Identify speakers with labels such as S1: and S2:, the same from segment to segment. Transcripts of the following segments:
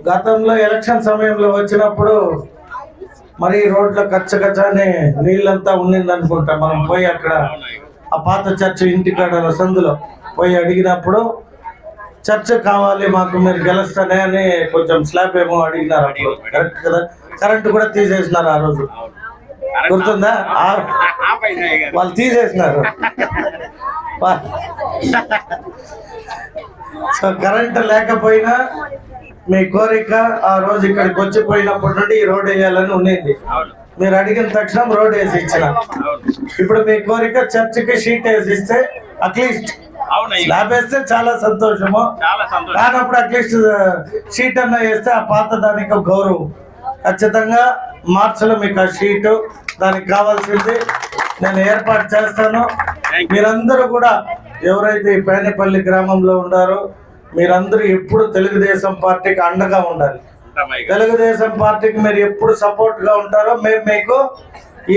S1: గతంలో ఎలక్షన్ సమయంలో వచ్చినప్పుడు మరి రోడ్ల కచ్చకచ్చానే నీళ్ళంతా ఉండింది అనుకుంటా. మనం పోయి అక్కడ ఆ పాత చర్చ్ ఇంటికాడ సందులో పోయి అడిగినప్పుడు చర్చ్ కావాలి మాకు, మీరు గెలుస్తానే అని కొంచెం స్లాబ్ ఏమో అడిగినారు. అప్పుడు కరెక్ట్ కదా, కరెంటు కూడా తీసేసినారు ఆ రోజు, గుర్తుందా? వాళ్ళు తీసేసినారు. సో కరెంటు లేకపోయినా మీ కోరిక ఆ రోజు ఇక్కడికి వచ్చిపోయినప్పటి నుండి ఈ రోడ్ వేయాలని ఉండింది. మీరు అడిగిన తక్షణం రోడ్ వేసి ఇచ్చిన. ఇప్పుడు మీ కోరిక చర్చికి షీట్ వేసి ఇస్తే అట్లీస్ట్ స్లాబ్ వేస్తే చాలా సంతోషము, కానప్పుడు అట్లీస్ట్ షీట్ అన్న వేస్తే ఆ పాత దానికి గౌరవం. ఖచ్చితంగా మార్చిలో మీకు ఆ షీటు దానికి కావాల్సింది నేను ఏర్పాటు చేస్తాను. మీరందరూ కూడా ఎవరైతే ఈ పేనేపల్లి గ్రామంలో ఉన్నారో మీరందరూ ఎప్పుడు తెలుగుదేశం పార్టీకి అండగా ఉండాలి. తెలుగుదేశం పార్టీకి మీరు ఎప్పుడు సపోర్ట్ గా ఉంటారో మేము మీకు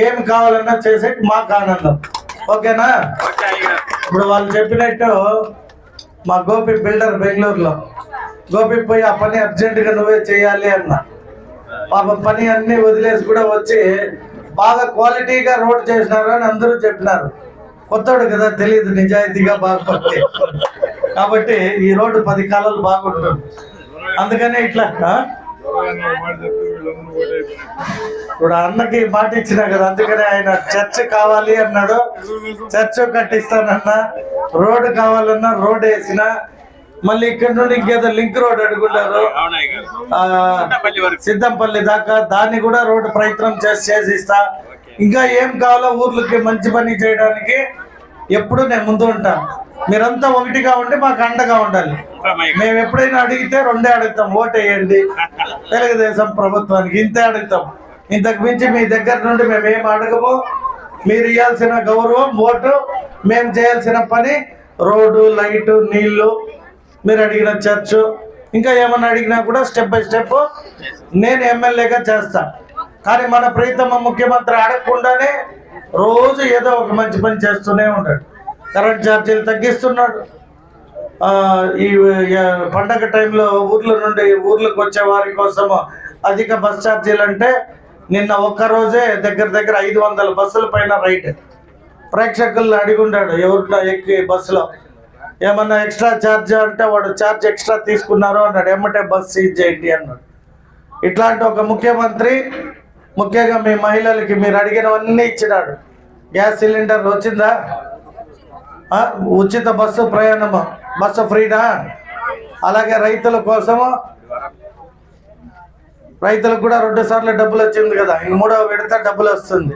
S1: ఏమి కావాలన్నా చేసే మాకు ఆనందం. ఓకేనా? ఇప్పుడు వాళ్ళు చెప్పినట్టు మా గోపి బిల్డర్ బెంగళూరులో, గోపి పోయి ఆ పని అర్జెంటుగా నువ్వే చేయాలి అన్న. పాప పని అన్ని వదిలేసి కూడా వచ్చి బాగా క్వాలిటీగా రోడ్ చేసినారు అని అందరూ చెప్పినారు. కొత్తోడు కదా, తెలియదు నిజాయితీగా బాగుపడితే. కాబట్టి ఈ రోడ్డు 10 కాలాలు బాగుంటుంది. అందుకనే ఇట్లా ఇప్పుడు అన్నకి మాట ఇచ్చినా కదా, అందుకనే ఆయన చర్చ్ కావాలి అన్నాడు, చర్చ్ కట్టిస్తానన్నా, రోడ్డు కావాలన్నా రోడ్ వేసిన. మళ్ళీ ఇక్కడ నుండి ఇంకేదో లింక్ రోడ్ అడుగుంటారు సిద్ధంపల్లి దాకా, దాన్ని కూడా రోడ్డు ప్రయత్నం చేసిస్తా. ఇంకా ఏం కావాలో ఊర్లకి మంచి పని చేయడానికి ఎప్పుడు నేను ముందు ఉంటాను. మీరంతా ఒకటిగా ఉండి మాకు అండగా ఉండాలి. మేము ఎప్పుడైనా అడిగితే 2 అడుగుతాం, ఓటు వేయండి తెలుగుదేశం ప్రభుత్వానికి, ఇంతే అడుగుతాం. ఇంతకు మించి మీ దగ్గర నుండి మేము ఏం అడగము. మీరు ఇవ్వాల్సిన గౌరవం ఓటు, మేము చేయాల్సిన పని రోడ్డు, లైటు, నీళ్లు, మీరు అడిగిన చర్చు, ఇంకా ఏమన్నా అడిగినా కూడా స్టెప్ బై స్టెప్ నేను ఎమ్మెల్యేగా చేస్తా. కానీ మన ప్రీతమ ముఖ్యమంత్రి అడగకుండానే రోజు ఏదో ఒక మంచి పని చేస్తూనే ఉంటాడు. కరెంట్ ఛార్జీలు తగ్గిస్తున్నాడు. ఈ పండగ టైంలో ఊర్ల నుండి ఊర్లకు వచ్చే వారి కోసం అధిక బస్ ఛార్జీలు అంటే నిన్న ఒక్కరోజే దగ్గర 500 బస్సుల పైన రైట్. ప్రేక్షకులను అడిగుండాడు ఎవరిన ఎక్కి బస్సులో ఏమన్నా ఎక్స్ట్రా ఛార్జ్ అంటే వాడు ఛార్జ్ ఎక్స్ట్రా తీసుకున్నారు అన్నాడు. ఏమంటే బస్ సీజ్ చేయండి అన్నాడు. ఇట్లాంటి ఒక ముఖ్యమంత్రి ముఖ్యంగా మీ మహిళలకి మీరు అడిగినవన్నీ ఇచ్చినాడు. గ్యాస్ సిలిండర్ వచ్చిందా? ఉచిత బస్సు ప్రయాణము, బస్సు ఫ్రీనా? అలాగే రైతుల కోసము రైతులకు కూడా 2 సార్లు డబ్బులు వచ్చింది కదా, 3వ విడత డబ్బులు వస్తుంది.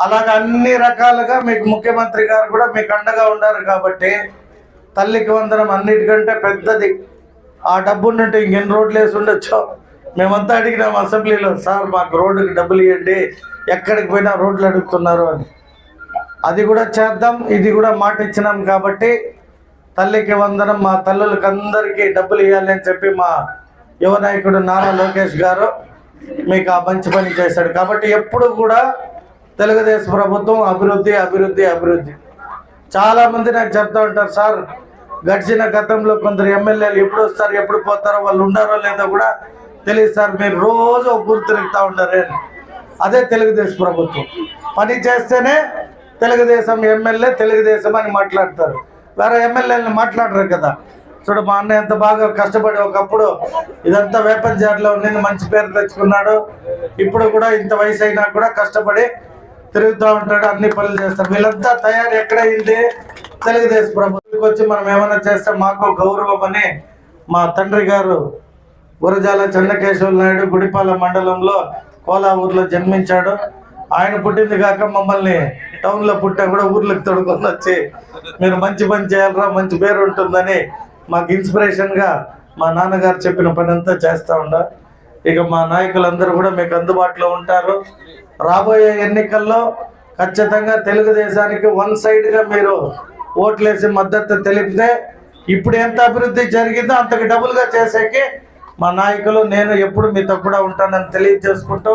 S1: అలాగే అన్ని రకాలుగా మీకు ముఖ్యమంత్రి గారు కూడా మీకు అండగా ఉన్నారు. కాబట్టి తల్లికి వందనం అన్నిటికంటే పెద్దది. ఆ డబ్బు నుండి ఇంకెన్ని రోడ్లు వేసి ఉండొచ్చో. మేమంతా అడిగినాం అసెంబ్లీలో, సార్ మాకు రోడ్డుకి డబ్బులు ఇవ్వండి, ఎక్కడికి పోయినా రోడ్లు అడుగుతున్నారు అని. అది కూడా చేద్దాం. ఇది కూడా మాట ఇచ్చినాం కాబట్టి తల్లికి వందనం, మా తల్లులకి అందరికీ డబ్బులు ఇవ్వాలి అని చెప్పి మా యువ నాయకుడు నారా లోకేష్ గారు మీకు ఆ మంచి పని చేశాడు. కాబట్టి ఎప్పుడు కూడా తెలుగుదేశం ప్రభుత్వం అభివృద్ధి అభివృద్ధి అభివృద్ధి. చాలామంది నాకు చెప్తూ ఉంటారు, సార్ గడిచిన గతంలో కొందరు ఎమ్మెల్యేలు ఎప్పుడు వస్తారు ఎప్పుడు పోతారో, వాళ్ళు ఉండారో లేదో కూడా తెలియదు సార్, మీరు రోజు ఒక ఊరు తిరుగుతూ ఉంటారే. అదే తెలుగుదేశం ప్రభుత్వం. పని చేస్తేనే తెలుగుదేశం ఎమ్మెల్యే తెలుగుదేశం అని మాట్లాడతారు, వేరే ఎమ్మెల్యేలను మాట్లాడరు కదా. చూడు మా అన్న ఎంత బాగా కష్టపడి ఒకప్పుడు ఇదంతా వేపంజార్లో నేను మంచి పేరు తెచ్చుకున్నాడు. ఇప్పుడు కూడా ఇంత వయసు అయినా కూడా కష్టపడి తిరుగుతూ ఉంటాడు, అన్ని పనులు చేస్తాడు. వీళ్ళంతా తయారు ఎక్కడైంది? తెలుగుదేశం ప్రభుత్వంకి వచ్చి మనం ఏమైనా చేస్తే మాకు గౌరవం అని మా తండ్రి గారు గురజాల చెన్నకేశవ నాయుడు గుడిపాల మండలంలో కోలా ఊర్లో జన్మించాడు. ఆయన పుట్టింది కాక మమ్మల్ని టౌన్లో పుట్టా కూడా ఊర్లకు తొడుకొని వచ్చి మీరు మంచి పని చేయాలరా, మంచి పేరు ఉంటుందని మాకు ఇన్స్పిరేషన్గా మా నాన్నగారు చెప్పిన పని అంతా చేస్తూ ఉండా. ఇక మా నాయకులందరూ కూడా మీకు అందుబాటులో ఉంటారు. రాబోయే ఎన్నికల్లో ఖచ్చితంగా తెలుగుదేశానికి 1 సైడ్గా మీరు ఓట్లేసి మద్దతు తెలిపితే ఇప్పుడు ఎంత అభివృద్ధి జరిగిందో అంతకు డబుల్గా చేసేకి మా నాయకులు నేను ఎప్పుడు మీతో కూడా ఉంటానని తెలియజేసుకుంటూ